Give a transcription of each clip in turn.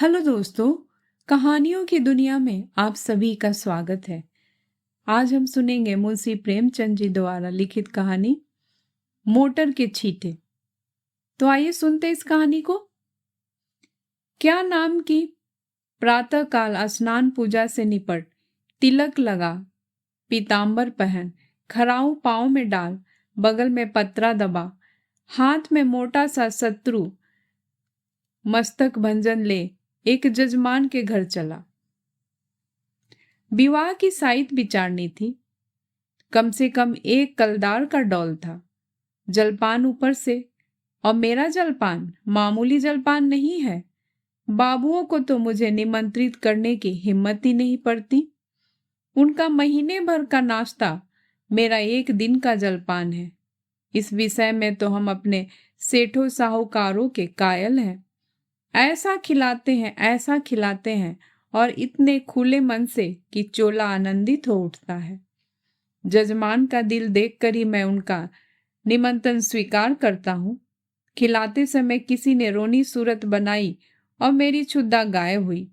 Hello दोस्तों, कहानियों की दुनिया में आप सभी का स्वागत है। आज हम सुनेंगे मुंशी प्रेमचंद जी द्वारा लिखित कहानी मोटर के छींटे। तो आइए सुनते इस कहानी को। क्या नाम की प्रातः काल स्नान पूजा से निपट, तिलक लगा, पीतांबर पहन, खराऊ पाँव में डाल, बगल में पत्रा दबा, हाथ में मोटा सा शत्रु मस्तक भंजन ले एक जजमान के घर चला। विवाह की साइत विचारनी थी। कम से कम एक कलदार का डौल था। जलपान ऊपर से, और मेरा जलपान मामूली जलपान नहीं है। बाबुओं को तो मुझे निमंत्रित करने की हिम्मत ही नहीं पड़ती। उनका महीने भर का नाश्ता मेरा एक दिन का जलपान है। इस विषय में तो हम अपने सेठों साहूकारों के कायल हैं। ऐसा खिलाते हैं और इतने खुले मन से कि चोला आनंदित हो उठता है। जजमान का दिल देखकर ही मैं उनका निमंत्रण स्वीकार करता हूँ। खिलाते समय किसी ने रोनी सूरत बनाई और मेरी क्षुधा गायब हुई।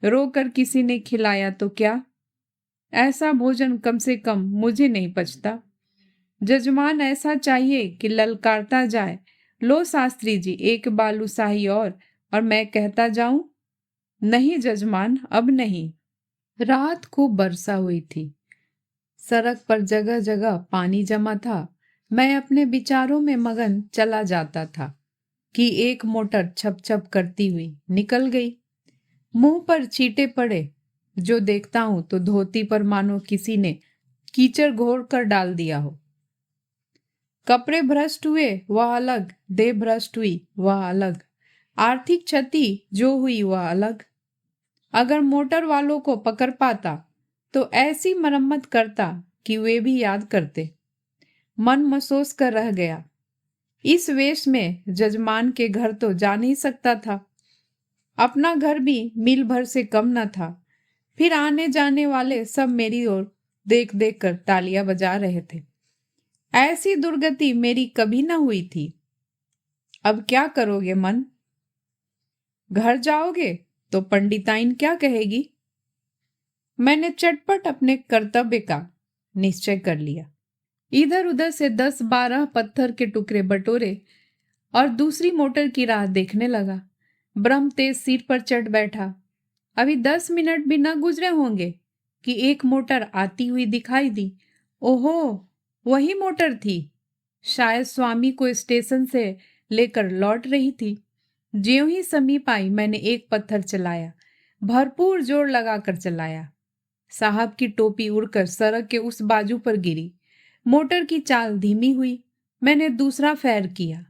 रोकर किसी ने खिलाया तो क्या, ऐसा भोजन कम से कम मुझे नहीं पचता। जजमान ऐसा चाहिए कि ललकारता जाए, लो शास्त्री जी एक बालूशाही और मैं कहता जाऊं, नहीं जजमान अब नहीं। रात खूब बरसा हुई थी। सड़क पर जगह जगह पानी जमा था। मैं अपने विचारों में मगन चला जाता था कि एक मोटर छप छप करती हुई निकल गई। मुंह पर छींटे पड़े। जो देखता हूं तो धोती पर मानो किसी ने कीचड़ घोर कर डाल दिया हो। कपड़े भ्रष्ट हुए वह अलग, देह भ्रष्ट हुई वह अलग, आर्थिक क्षति जो हुई वह अलग। अगर मोटर वालों को पकड़ पाता तो ऐसी मरम्मत करता कि वे भी याद करते। मन मसोस कर रह गया। इस वेश में जजमान के घर तो जा नहीं सकता था। अपना घर भी मील भर से कम न था। फिर आने जाने वाले सब मेरी ओर देख देख कर तालियां बजा रहे थे। ऐसी दुर्गति मेरी कभी न हुई थी। अब क्या करोगे मन? घर जाओगे तो पंडिताइन क्या कहेगी? मैंने चटपट अपने कर्तव्य का निश्चय कर लिया। इधर उधर से 10-12 पत्थर के टुकड़े बटोरे और दूसरी मोटर की राह देखने लगा। ब्रह्म तेज सीट पर चढ़ बैठा। अभी 10 मिनट भी न गुजरे होंगे कि एक मोटर आती हुई दिखाई दी। ओहो, वही मोटर थी। शायद स्वामी को स्टेशन से लेकर लौट रही थी। ज्यों ही समीप आई मैंने एक पत्थर चलाया, भरपूर जोर लगाकर चलाया। साहब की टोपी उड़कर सड़क के उस बाजू पर गिरी। मोटर की चाल धीमी हुई। मैंने दूसरा फैर किया।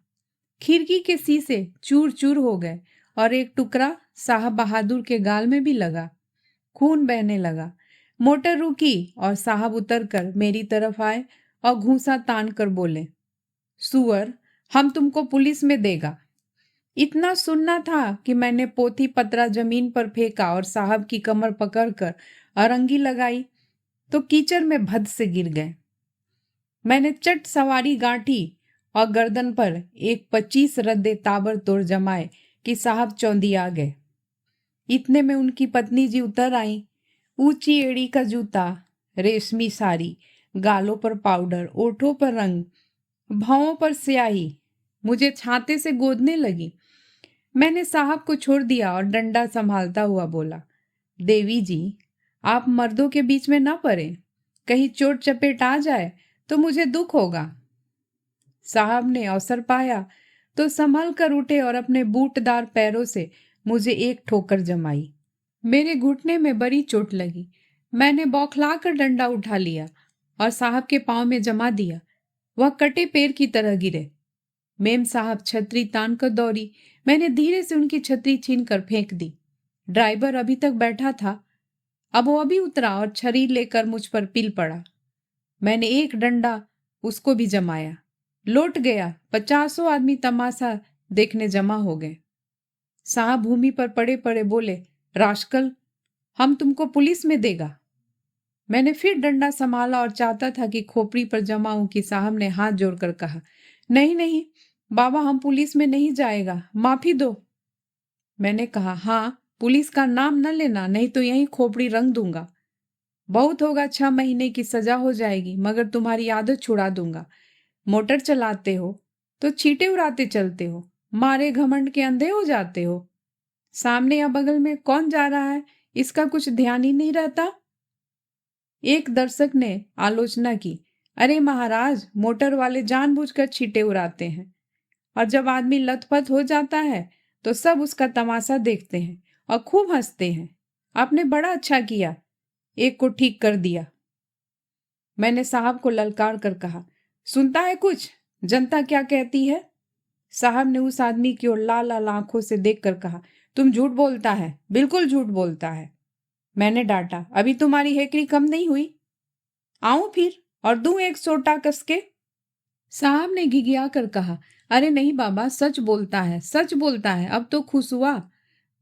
खिड़की के शीशे चूर चूर हो गए और एक टुकड़ा साहब बहादुर के गाल में भी लगा। खून बहने लगा। मोटर रुकी और साहब उतरकर मेरी तरफ आए और घूंसा तान कर बोले, सुअर, हम तुमको पुलिस में देगा। इतना सुनना था कि मैंने पोथी पत्रा जमीन पर फेंका और साहब की कमर पकड़कर अरंगी लगाई तो कीचड़ में भद से गिर गए। मैंने चट सवारी गांठी और गर्दन पर एक 25 रद्दे ताबड़तोड़ जमाए कि साहब चौंधी आ गए। इतने में उनकी पत्नी जी उतर आई। ऊंची एड़ी का जूता, रेशमी साड़ी, गालों पर पाउडर, ओठों पर रंग, भौं पर स्याही, मुझे छाते से गोदने लगी। मैंने साहब को छोड़ दिया और डंडा संभालता हुआ बोला, देवी जी, आप मर्दों के बीच में ना पड़े। कहीं चोट चपेट आ जाए तो मुझे दुख होगा। साहब ने अवसर पाया तो संभल कर उठे और अपने बूटदार पैरों से मुझे एक ठोकर जमाई। मेरे घुटने में बड़ी चोट लगी। मैंने बौखला कर डंडा उठा लिया और साहब के पांव में जमा दिया। वह कटे पैर की तरह गिरे। मेम साहब छतरी तान कर दौड़ी। मैंने धीरे से उनकी छतरी छीन कर फेंक दी। ड्राइवर अभी तक बैठा था। अब वो अभी उतरा और छरी लेकर मुझ पर पिल पड़ा। मैंने एक डंडा उसको भी जमाया। लौट गया। 50 आदमी तमाशा देखने जमा हो गए। साहब भूमि पर पड़े पड़े बोले, रास्कल, हम तुमको पुलिस में देगा। मैंने फिर डंडा संभाला और चाहता था कि खोपड़ी पर जमाऊं कि साहब ने हाथ जोड़कर कहा, नहीं बाबा, हम पुलिस में नहीं जाएगा, माफी दो। मैंने कहा, हाँ पुलिस का नाम न लेना, नहीं तो यहीं खोपड़ी रंग दूंगा। बहुत होगा 6 महीने की सजा हो जाएगी, मगर तुम्हारी आदत छुड़ा दूंगा। मोटर चलाते हो तो छींटे उड़ाते चलते हो, मारे घमंड के अंधे हो जाते हो। सामने या बगल में कौन जा रहा है इसका कुछ ध्यान ही नहीं रहता। एक दर्शक ने आलोचना की, अरे महाराज, मोटर वाले जानबूझकर छींटे उड़ाते हैं, और जब आदमी लथपथ हो जाता है तो सब उसका तमाशा देखते हैं और खूब हंसते हैं। आपने बड़ा अच्छा किया, एक को ठीक कर दिया। मैंने साहब को ललकार कर कहा, सुनता है कुछ, जनता क्या कहती है? साहब ने उस आदमी की ओर लाल लाल आंखों से देखकर कहा, तुम झूठ बोलता है, बिल्कुल झूठ बोलता है। मैंने डांटा, अभी तुम्हारी हेकड़ी कम नहीं हुई? आऊं फिर और दूं एक सोटा कस के? साहब ने घिघिया कर कहा, अरे नहीं बाबा, सच बोलता है, सच बोलता है, अब तो खुश हुआ।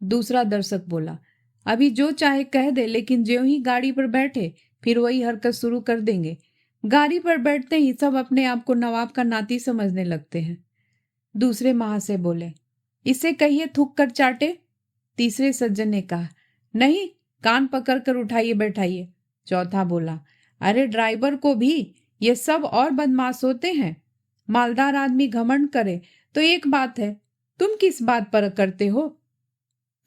दूसरा दर्शक बोला, अभी जो चाहे कह दे, लेकिन ज्यों ही गाड़ी पर बैठे फिर वही हरकत शुरू कर देंगे। गाड़ी पर बैठते ही सब अपने आप को नवाब का नाती समझने लगते हैं। दूसरे महाशय बोले, इसे कहिए थूक कर चाटे। तीसरे सज्जन ने कहा, नहीं, कान पकड़ कर उठाइए बैठाइए। चौथा बोला, अरे ड्राइवर को भी ये सब और बदमाश होते हैं। मालदार आदमी घमंड करे तो एक बात है, तुम किस बात पर करते हो?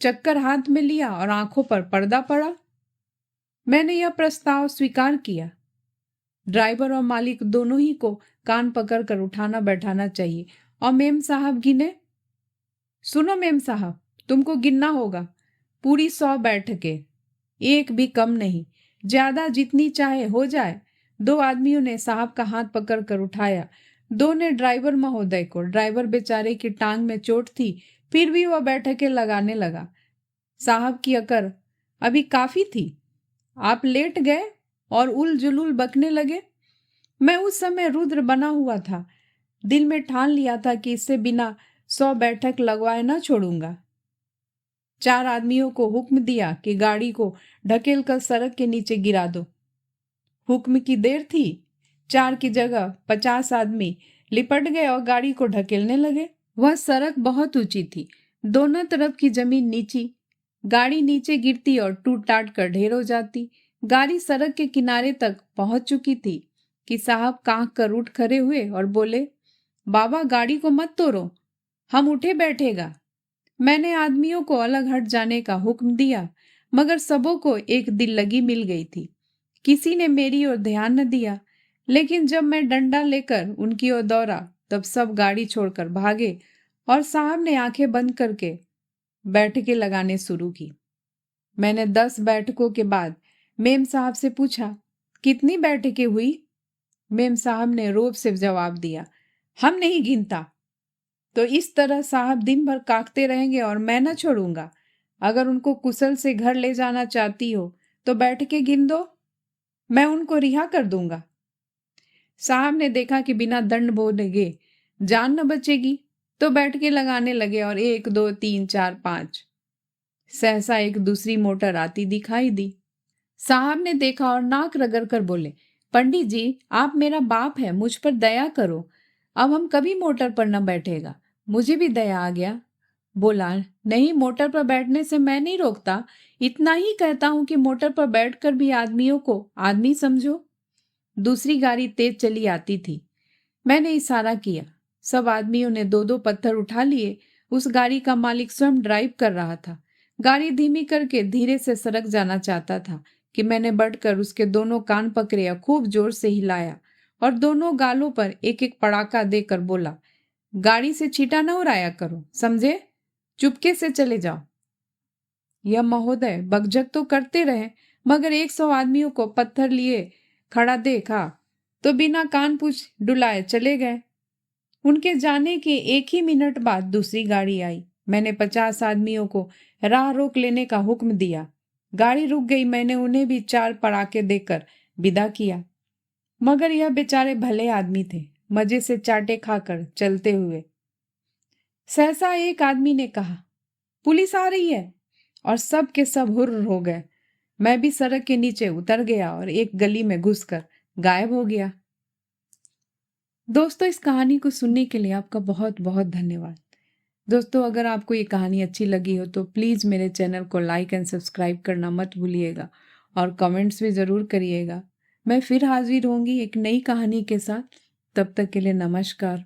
चक्कर हाथ में लिया और आंखों पर पर्दा पड़ा। मैंने यह प्रस्ताव स्वीकार किया। ड्राइवर और मालिक दोनों ही को कान पकड़ कर उठाना बैठाना चाहिए। और मेम साहब गिने? सुनो मेम साहब, तुमको गिनना होगा, पूरी 100 बैठकें, एक भी कम नहीं, ज्यादा जितनी चाहे हो जाए। 2 आदमियों ने साहब का हाथ पकड़ कर उठाया, 2 ने ड्राइवर महोदय को। ड्राइवर बेचारे की टांग में चोट थी, फिर भी वह बैठकें लगाने लगा। साहब की अकड़ अभी काफी थी। आप लेट गए और उल जुलूल बकने लगे। मैं उस समय रुद्र बना हुआ था, दिल में ठान लिया था कि इससे बिना 100 बैठक लगवाए ना छोड़ूंगा। 4 आदमियों को हुक्म दिया कि गाड़ी को ढकेल कर सड़क के नीचे गिरा दो। हुक्म की देर थी, 4 की जगह 50 आदमी लिपट गए और गाड़ी को ढकेलने लगे। वह सड़क बहुत ऊंची थी, दोनों तरफ की जमीन नीची। गाड़ी नीचे गिरती और टूट टाट कर ढेर हो जाती। गाड़ी सड़क के किनारे तक पहुंच चुकी थी कि साहब कांख कर उठ खड़े हुए और बोले, बाबा गाड़ी को मत तोड़ो, हम उठे बैठेगा। मैंने आदमियों को अलग हट जाने का हुक्म दिया, मगर सबों को एक दिल लगी मिल गई थी। किसी ने मेरी ओर ध्यान न दिया, लेकिन जब मैं डंडा लेकर उनकी ओर दौड़ा तब सब गाड़ी छोड़कर भागे और साहब ने आंखें बंद करके बैठकें लगाने शुरू की। मैंने 10 बैठकों के बाद मेम साहब से पूछा, कितनी बैठकें हुई? मेम साहब ने रोब से जवाब दिया, हम नहीं गिनता। तो इस तरह साहब दिन भर काकते रहेंगे और मैं न छोड़ूंगा। अगर उनको कुशल से घर ले जाना चाहती हो तो बैठकें गिन दो, मैं उनको रिहा कर दूंगा। साहब ने देखा कि बिना दंड भोगे जान न बचेगी, तो बैठकें लगाने लगे और 1 2 3 4 5 सहसा एक दूसरी मोटर आती दिखाई दी। साहब ने देखा और नाक रगड़ कर बोले, पंडित जी, आप मेरा बाप है, मुझ पर दया करो, अब हम कभी मोटर पर न बैठेगा। मुझे भी दया आ गया। बोला, नहीं, मोटर पर बैठने से मैं नहीं रोकता, इतना ही कहता हूं कि मोटर पर बैठकर भी आदमियों को आदमी समझो। दूसरी गाड़ी तेज चली आती थी। मैंने इशारा किया। सब आदमियों ने 2 2 पत्थर उठा लिए। उस गाड़ी का मालिक स्वयं ड्राइव कर रहा था। गाड़ी धीमी करके धीरे से सड़क जाना चाहता था कि मैंने बढ़कर उसके दोनों कान पकड़े और खूब जोर से हिलाया और दोनों गालों पर एक एक पड़ाका देकर बोला, गाड़ी से छींटा न उड़ाया करो, समझे? चुपके से चले जाओ। यह महोदय बकझक तो करते रहे, मगर 100 आदमियों को पत्थर लिए खड़ा देखा तो बिना कान पूछ डुलाए चले गए। उनके जाने के 1 ही मिनट बाद दूसरी गाड़ी आई। मैंने 50 आदमियों को राह रोक लेने का हुक्म दिया। गाड़ी रुक गई। मैंने उन्हें भी 4 पड़ाके देकर विदा किया, मगर यह बेचारे भले आदमी थे, मजे से चाटे खाकर चलते हुए। सहसा एक आदमी ने कहा, पुलिस आ रही है, और सब के सब हुर्र हो गए। मैं भी सड़क के नीचे उतर गया और एक गली में घुसकर गायब हो गया। दोस्तों, इस कहानी को सुनने के लिए आपका बहुत बहुत धन्यवाद। दोस्तों, अगर आपको ये कहानी अच्छी लगी हो तो प्लीज़ मेरे चैनल को लाइक एंड सब्सक्राइब करना मत भूलिएगा और कमेंट्स भी ज़रूर करिएगा। मैं फिर हाजिर होंगी एक नई कहानी के साथ। तब तक के लिए नमस्कार।